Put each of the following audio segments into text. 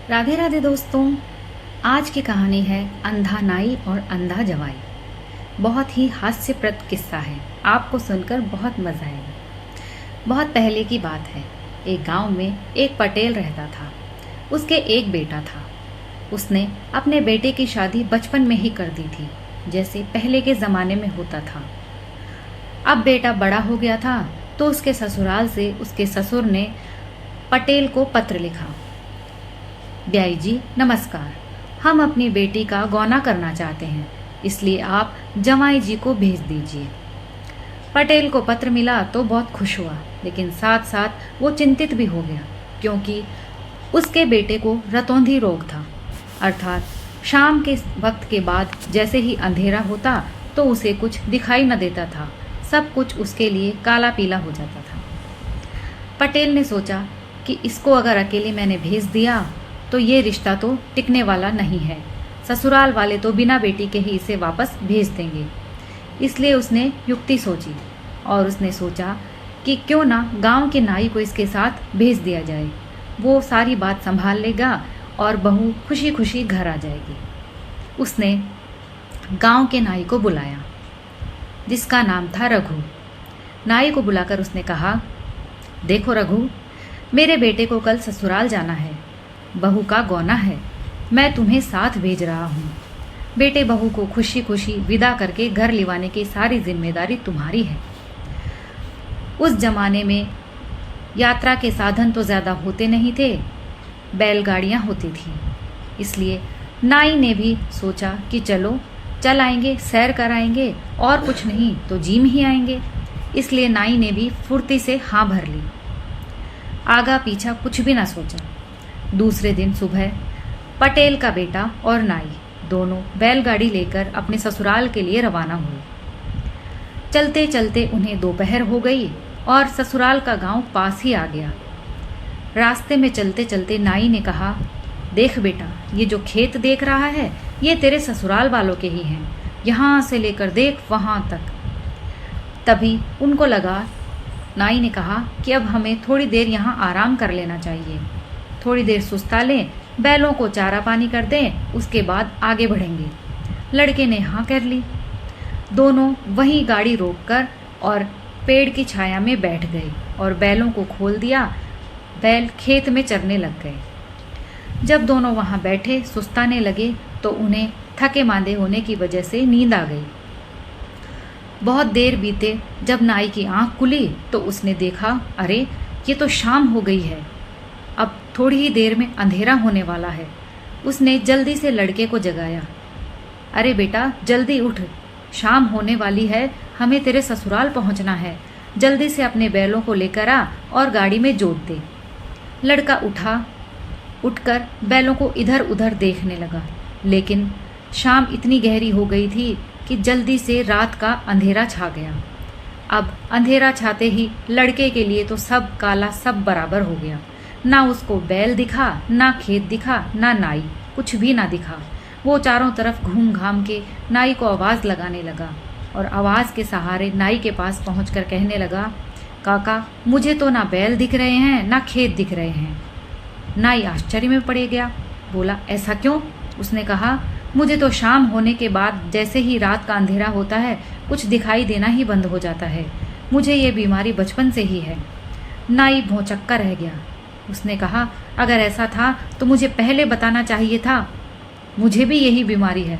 राधे राधे दोस्तों। आज की कहानी है अंधा नाई और अंधा जवाई। बहुत ही हास्यप्रद किस्सा है, आपको सुनकर बहुत मज़ा आएगा। बहुत पहले की बात है। एक गांव में एक पटेल रहता था। उसके एक बेटा था। उसने अपने बेटे की शादी बचपन में ही कर दी थी, जैसे पहले के ज़माने में होता था। अब बेटा बड़ा हो गया था तो उसके ससुराल से उसके ससुर ने पटेल को पत्र लिखा। ब्याई जी नमस्कार, हम अपनी बेटी का गौना करना चाहते हैं, इसलिए आप जमाई जी को भेज दीजिए। पटेल को पत्र मिला तो बहुत खुश हुआ, लेकिन साथ साथ वो चिंतित भी हो गया, क्योंकि उसके बेटे को रतौंधी रोग था। अर्थात शाम के वक्त के बाद जैसे ही अंधेरा होता तो उसे कुछ दिखाई न देता था, सब कुछ उसके लिए काला पीला हो जाता था। पटेल ने सोचा कि इसको अगर अकेले मैंने भेज दिया तो ये रिश्ता तो टिकने वाला नहीं है, ससुराल वाले तो बिना बेटी के ही इसे वापस भेज देंगे। इसलिए उसने युक्ति सोची और उसने सोचा कि क्यों ना गांव के नाई को इसके साथ भेज दिया जाए, वो सारी बात संभाल लेगा और बहू खुशी खुशी घर आ जाएगी। उसने गांव के नाई को बुलाया, जिसका नाम था रघु। नाई को बुलाकर उसने कहा, देखो रघु, मेरे बेटे को कल ससुराल जाना है, बहू का गौना है, मैं तुम्हें साथ भेज रहा हूँ। बेटे बहू को खुशी खुशी विदा करके घर लिवाने की सारी जिम्मेदारी तुम्हारी है। उस जमाने में यात्रा के साधन तो ज़्यादा होते नहीं थे, बैलगाड़ियाँ होती थीं। इसलिए नाई ने भी सोचा कि चलो चल आएंगे, सैर कराएंगे, और कुछ नहीं तो जीम ही आएंगे। इसलिए नाई ने भी फुर्ती से हाँ भर ली, आगा पीछा कुछ भी ना सोचा। दूसरे दिन सुबह पटेल का बेटा और नाई दोनों बैलगाड़ी लेकर अपने ससुराल के लिए रवाना हुए। चलते चलते उन्हें दोपहर हो गई और ससुराल का गांव पास ही आ गया। रास्ते में चलते चलते नाई ने कहा, देख बेटा, ये जो खेत देख रहा है ये तेरे ससुराल वालों के ही हैं, यहाँ से लेकर देख वहाँ तक। तभी उनको लगा, नाई ने कहा कि अब हमें थोड़ी देर यहाँ आराम कर लेना चाहिए, थोड़ी देर सुस्ता लें, बैलों को चारा पानी कर दें, उसके बाद आगे बढ़ेंगे। लड़के ने हाँ कर ली। दोनों वहीं गाड़ी रोककर और पेड़ की छाया में बैठ गए और बैलों को खोल दिया। बैल खेत में चरने लग गए। जब दोनों वहाँ बैठे सुस्ताने लगे तो उन्हें थके मांदे होने की वजह से नींद आ गई। बहुत देर बीते जब नाई की आंख खुली तो उसने देखा, अरे ये तो शाम हो गई है, अब थोड़ी ही देर में अंधेरा होने वाला है। उसने जल्दी से लड़के को जगाया, अरे बेटा जल्दी उठ, शाम होने वाली है, हमें तेरे ससुराल पहुंचना है, जल्दी से अपने बैलों को लेकर आ और गाड़ी में जोत दे। लड़का उठकर बैलों को इधर उधर देखने लगा, लेकिन शाम इतनी गहरी हो गई थी कि जल्दी से रात का अंधेरा छा गया। अब अंधेरा छाते ही लड़के के लिए तो सब काला सब बराबर हो गया। ना उसको बैल दिखा, ना खेत दिखा, ना नाई, कुछ भी ना दिखा। वो चारों तरफ घूम घाम के नाई को आवाज़ लगाने लगा और आवाज़ के सहारे नाई के पास पहुंचकर कहने लगा, काका मुझे तो ना बैल दिख रहे हैं ना खेत दिख रहे हैं। नाई आश्चर्य में पड़ गया, बोला, ऐसा क्यों? उसने कहा, मुझे तो शाम होने के बाद जैसे ही रात का अंधेरा होता है कुछ दिखाई देना ही बंद हो जाता है, मुझे ये बीमारी बचपन से ही है। नाई भौंचक्का रह गया। उसने कहा, अगर ऐसा था तो मुझे पहले बताना चाहिए था, मुझे भी यही बीमारी है।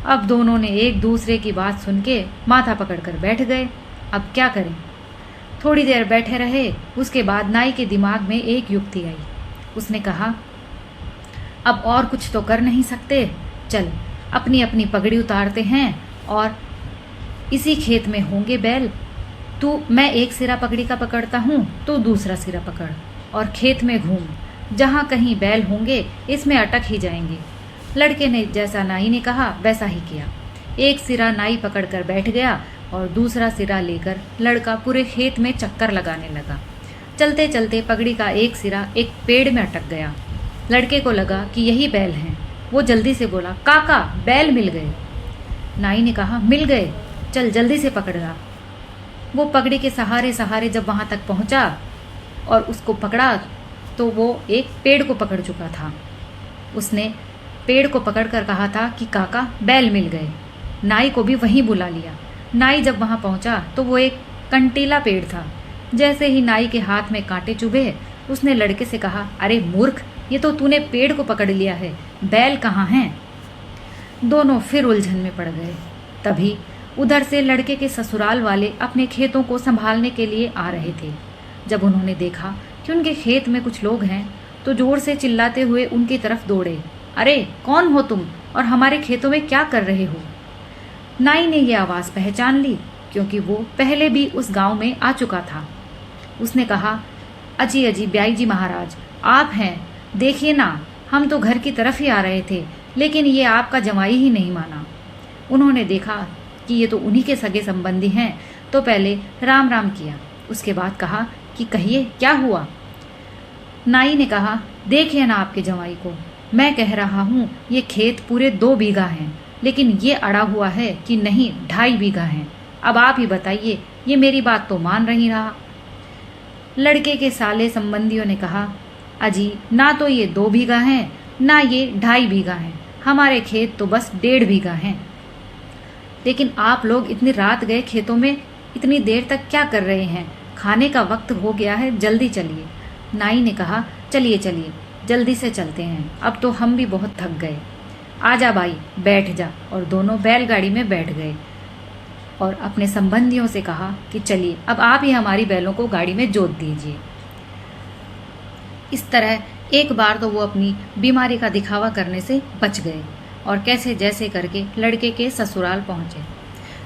अब दोनों ने एक दूसरे की बात सुन के माथा पकड़कर बैठ गए। अब क्या करें? थोड़ी देर बैठे रहे, उसके बाद नाई के दिमाग में एक युक्ति आई। उसने कहा, अब और कुछ तो कर नहीं सकते, चल अपनी अपनी पगड़ी उतारते हैं और इसी खेत में होंगे बैल, मैं एक सिरा पगड़ी का पकड़ता हूँ, तो दूसरा सिरा पकड़ और खेत में घूम, जहाँ कहीं बैल होंगे इसमें अटक ही जाएंगे। लड़के ने जैसा नाई ने कहा वैसा ही किया। एक सिरा नाई पकड़कर बैठ गया और दूसरा सिरा लेकर लड़का पूरे खेत में चक्कर लगाने लगा। चलते चलते पगड़ी का एक सिरा एक पेड़ में अटक गया। लड़के को लगा कि यही बैल हैं। वो जल्दी से बोला, काका बैल मिल गए। नाई ने कहा, मिल गए, चल जल्दी से पकड़ना। वो पगड़ी के सहारे सहारे जब वहाँ तक पहुँचा और उसको पकड़ा तो वो एक पेड़ को पकड़ चुका था। उसने पेड़ को पकड़कर कहा था कि काका बैल मिल गए। नाई को भी वहीं बुला लिया। नाई जब वहां पहुंचा तो वो एक कंटीला पेड़ था। जैसे ही नाई के हाथ में कांटे चुभे, उसने लड़के से कहा, अरे मूर्ख, ये तो तूने पेड़ को पकड़ लिया है, बैल कहाँ हैं? दोनों फिर उलझन में पड़ गए। तभी उधर से लड़के के ससुराल वाले अपने खेतों को संभालने के लिए आ रहे थे। जब उन्होंने देखा कि उनके खेत में कुछ लोग हैं तो जोर से चिल्लाते हुए उनकी तरफ दौड़े। अरे कौन हो तुम और हमारे खेतों में क्या कर रहे हो? नाई ने यह आवाज़ पहचान ली क्योंकि वो पहले भी उस गांव में आ चुका था। उसने कहा, अजी अजी ब्याई जी महाराज, आप हैं, देखिए ना, हम तो घर की तरफ ही आ रहे थे, लेकिन ये आपका जमाई ही नहीं माना। उन्होंने देखा कि ये तो उन्हीं के सगे संबंधी हैं, तो पहले राम राम किया। उसके बाद कहा कि कहिए क्या हुआ? नाई ने कहा, देखिए ना आपके जमाई को, मैं कह रहा हूँ ये खेत पूरे 2 बीघा हैं, लेकिन ये अड़ा हुआ है कि नहीं 2.5 बीघा हैं। अब आप ही बताइए, ये मेरी बात तो मान नहीं रहा। लड़के के साले संबंधियों ने कहा, अजी ना तो ये 2 बीघा हैं, ना ये 2.5 बीघा हैं, हमारे खेत तो बस 1.5 बीघा हैं। लेकिन आप लोग इतनी रात गए खेतों में, इतनी देर तक क्या कर रहे हैं? खाने का वक्त हो गया है, जल्दी चलिए। नाई ने कहा, चलिए चलिए, जल्दी से चलते हैं, अब तो हम भी बहुत थक गए। आजा भाई, बैठ जा। और दोनों बैलगाड़ी में बैठ गए और अपने संबंधियों से कहा कि चलिए अब आप ही हमारी बैलों को गाड़ी में जोत दीजिए। इस तरह एक बार तो वो अपनी बीमारी का दिखावा करने से बच गए और कैसे जैसे करके लड़के के ससुराल पहुंचे।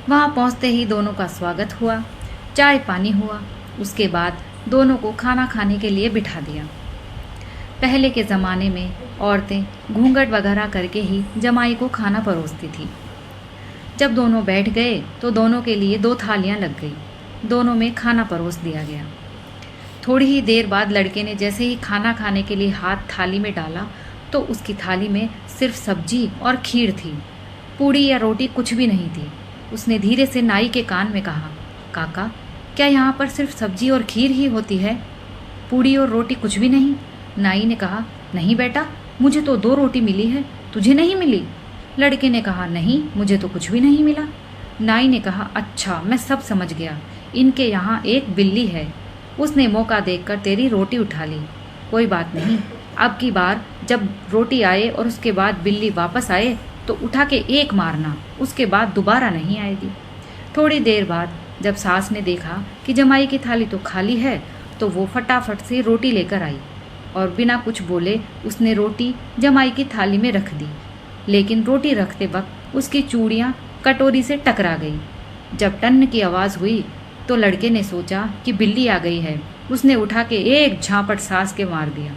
वहां पहुंचते ही दोनों का स्वागत हुआ, चाय पानी हुआ। उसके बाद दोनों को खाना खाने के लिए बिठा दिया। पहले के ज़माने में औरतें घूंघट वगैरह करके ही जमाई को खाना परोसती थी। जब दोनों बैठ गए तो दोनों के लिए 2 थालियां लग गई। दोनों में खाना परोस दिया गया। थोड़ी ही देर बाद लड़के ने जैसे ही खाना खाने के लिए हाथ थाली में डाला तो उसकी थाली में सिर्फ सब्जी और खीर थी, पूड़ी या रोटी कुछ भी नहीं थी। उसने धीरे से नाई के कान में कहा, काका, क्या यहाँ पर सिर्फ सब्जी और खीर ही होती है, पूड़ी और रोटी कुछ भी नहीं? नाई ने कहा, नहीं बेटा, मुझे तो 2 रोटी मिली है, तुझे नहीं मिली? लड़के ने कहा, नहीं, मुझे तो कुछ भी नहीं मिला। नाई ने कहा, अच्छा, मैं सब समझ गया, इनके यहाँ एक बिल्ली है, उसने मौका देखकर तेरी रोटी उठा ली। कोई बात नहीं, अब की बार जब रोटी आए और उसके बाद बिल्ली वापस आए तो उठा के एक मारना, उसके बाद दोबारा नहीं आएगी। थोड़ी देर बाद जब सास ने देखा कि जमाई की थाली तो खाली है तो वो फटाफट से रोटी लेकर आई और बिना कुछ बोले उसने रोटी जमाई की थाली में रख दी। लेकिन रोटी रखते वक्त उसकी चूड़ियाँ कटोरी से टकरा गई। जब टन की आवाज़ हुई तो लड़के ने सोचा कि बिल्ली आ गई है। उसने उठा के एक झापट सास के मार दिया।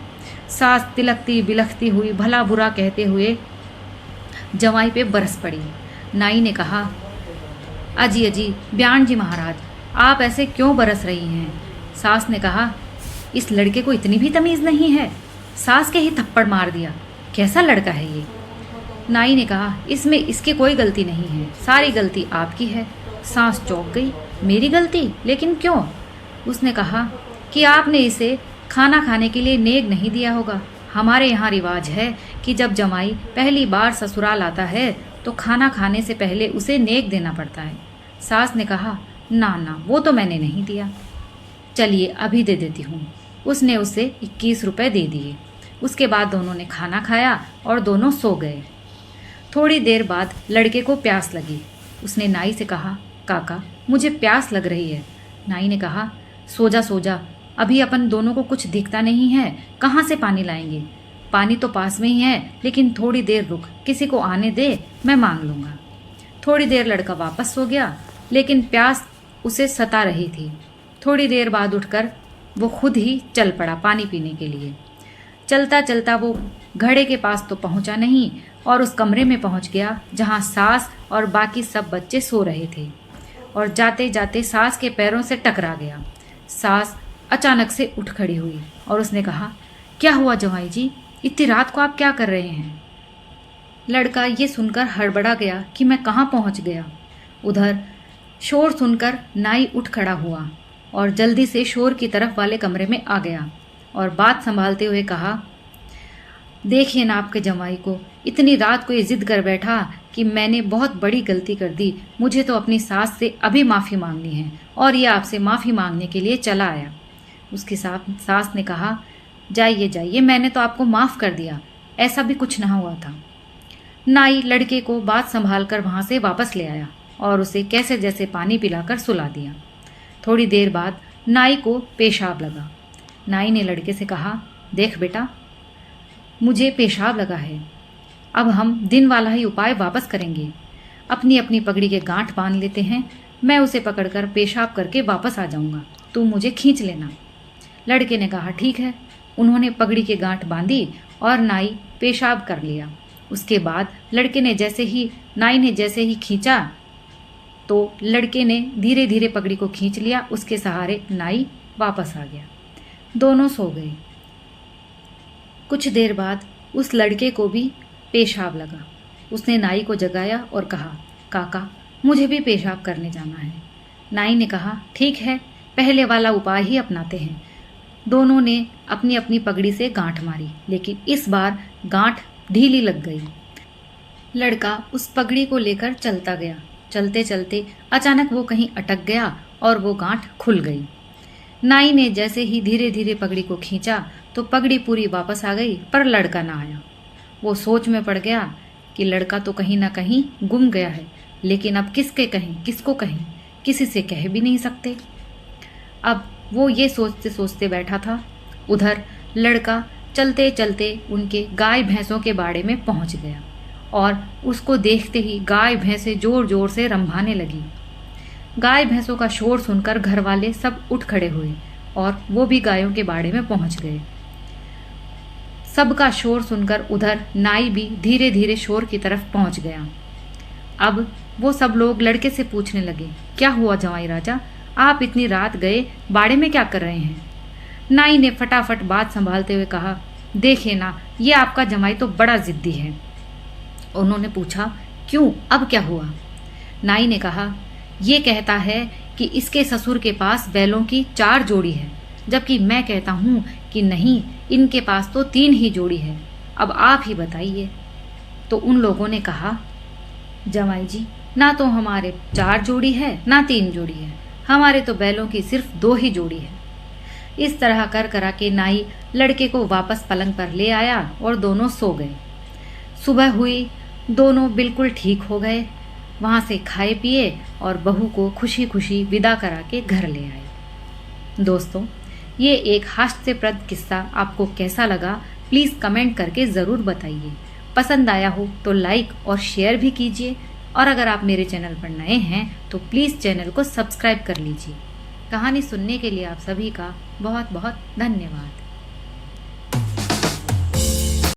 सास तिलकती बिलखती हुई भला बुरा कहते हुए जमाई पे बरस पड़ी। नाई ने कहा, अजी अजी ब्यान जी महाराज, आप ऐसे क्यों बरस रही हैं? सास ने कहा, इस लड़के को इतनी भी तमीज़ नहीं है, सास के ही थप्पड़ मार दिया, कैसा लड़का है ये? नाई ने कहा, इसमें इसकी कोई गलती नहीं है, सारी गलती आपकी है। सास चौंक गई, मेरी गलती? लेकिन क्यों? उसने कहा कि आपने इसे खाना खाने के लिए नेग नहीं दिया होगा। हमारे यहाँ रिवाज है कि जब जमाई पहली बार ससुराल आता है तो खाना खाने से पहले उसे नेग देना पड़ता है। सास ने कहा, ना ना, वो तो मैंने नहीं दिया। चलिए अभी दे देती हूँ। उसने उसे 21 रुपये दे दिए। उसके बाद दोनों ने खाना खाया और दोनों सो गए। थोड़ी देर बाद लड़के को प्यास लगी। उसने नाई से कहा, काका, मुझे प्यास लग रही है। नाई ने कहा, सो जा सो जा, अभी अपन दोनों को कुछ दिखता नहीं है, कहाँ से पानी लाएंगे? पानी तो पास में ही है, लेकिन थोड़ी देर रुक, किसी को आने दे, मैं मांग लूँगा। थोड़ी देर लड़का वापस सो गया, लेकिन प्यास उसे सता रही थी। थोड़ी देर बाद उठकर वो खुद ही चल पड़ा पानी पीने के लिए। चलता चलता वो घड़े के पास तो पहुंचा नहीं और उस कमरे में पहुंच गया जहां सास और बाकी सब बच्चे सो रहे थे, और जाते जाते सास के पैरों से टकरा गया। सास अचानक से उठ खड़ी हुई और उसने कहा, क्या हुआ जमाई जी, इतनी रात को आप क्या कर रहे हैं? लड़का ये सुनकर हड़बड़ा गया कि मैं कहाँ पहुँच गया। उधर शोर सुनकर नाई उठ खड़ा हुआ और जल्दी से शोर की तरफ वाले कमरे में आ गया और बात संभालते हुए कहा, देखिए ना आपके जमाई को, इतनी रात को ये जिद कर बैठा कि मैंने बहुत बड़ी गलती कर दी, मुझे तो अपनी सास से अभी माफ़ी मांगनी है, और ये आपसे माफ़ी मांगने के लिए चला आया। उसकी सास ने कहा, जाइए जाइए, मैंने तो आपको माफ़ कर दिया, ऐसा भी कुछ ना हुआ था। नाई लड़के को बात संभाल कर वहाँ से वापस ले आया और उसे कैसे जैसे पानी पिलाकर सुला दिया। थोड़ी देर बाद नाई को पेशाब लगा। नाई ने लड़के से कहा, देख बेटा, मुझे पेशाब लगा है, अब हम दिन वाला ही उपाय वापस करेंगे। अपनी अपनी पगड़ी के गांठ बांध लेते हैं, मैं उसे पकड़कर पेशाब करके वापस आ जाऊंगा, तू मुझे खींच लेना। लड़के ने कहा, ठीक है। उन्होंने पगड़ी के गांठ बांधी और नाई पेशाब कर लिया। उसके बाद नाई ने जैसे ही खींचा तो लड़के ने धीरे धीरे पगड़ी को खींच लिया। उसके सहारे नाई वापस आ गया। दोनों सो गए। कुछ देर बाद उस लड़के को भी पेशाब लगा। उसने नाई को जगाया और कहा, काका, मुझे भी पेशाब करने जाना है। नाई ने कहा, ठीक है, पहले वाला उपाय ही अपनाते हैं। दोनों ने अपनी अपनी पगड़ी से गांठ मारी, लेकिन इस बार गांठ ढीली लग गई। लड़का उस पगड़ी को लेकर चलता गया। चलते चलते अचानक वो कहीं अटक गया और वो गांठ खुल गई। नाई ने जैसे ही धीरे धीरे पगड़ी को खींचा तो पगड़ी पूरी वापस आ गई, पर लड़का ना आया। वो सोच में पड़ गया कि लड़का तो कहीं ना कहीं गुम गया है, लेकिन अब किसको कहें, किसी से कह भी नहीं सकते। अब वो ये सोचते सोचते बैठा था। उधर लड़का चलते चलते उनके गाय भैंसों के बाड़े में पहुंच गया और उसको देखते ही गाय भैंसें जोर जोर से रंभाने लगी। गाय भैंसों का शोर सुनकर घर वाले सब उठ खड़े हुए और वो भी गायों के बाड़े में पहुंच गए। सबका शोर सुनकर उधर नाई भी धीरे धीरे शोर की तरफ पहुंच गया। अब वो सब लोग लड़के से पूछने लगे, क्या हुआ जवाई राजा, आप इतनी रात गए, बाड़े में क्या कर रहे हैं? नाई ने फटाफट बात संभालते हुए कहा, देखिए ना, ये आपका जमाई तो बड़ा जिद्दी है। उन्होंने पूछा, क्यों, अब क्या हुआ? नाई ने कहा, ये कहता है कि इसके ससुर के पास बैलों की 4 जोड़ी है, जबकि मैं कहता हूँ कि नहीं, इनके पास तो 3 ही जोड़ी है। अब आप ही बताइए। तो उन लोगों ने कहा, जमाई जी, ना तो हमारे 4 जोड़ी है ना 3 जोड़ी है, हमारे तो बैलों की सिर्फ 2 ही जोड़ी है। इस तरह कर करा के नाई लड़के को वापस पलंग पर ले आया और दोनों सो गए। सुबह हुई, दोनों बिल्कुल ठीक हो गए। वहाँ से खाए पिए और बहू को खुशी खुशी विदा करा के घर ले आए। दोस्तों, ये एक हास्यप्रद किस्सा आपको कैसा लगा, प्लीज़ कमेंट करके ज़रूर बताइए। पसंद आया हो तो लाइक और शेयर भी कीजिए, और अगर आप मेरे चैनल पर नए हैं तो प्लीज़ चैनल को सब्सक्राइब कर लीजिए। कहानी सुनने के लिए आप सभी का बहुत बहुत धन्यवाद।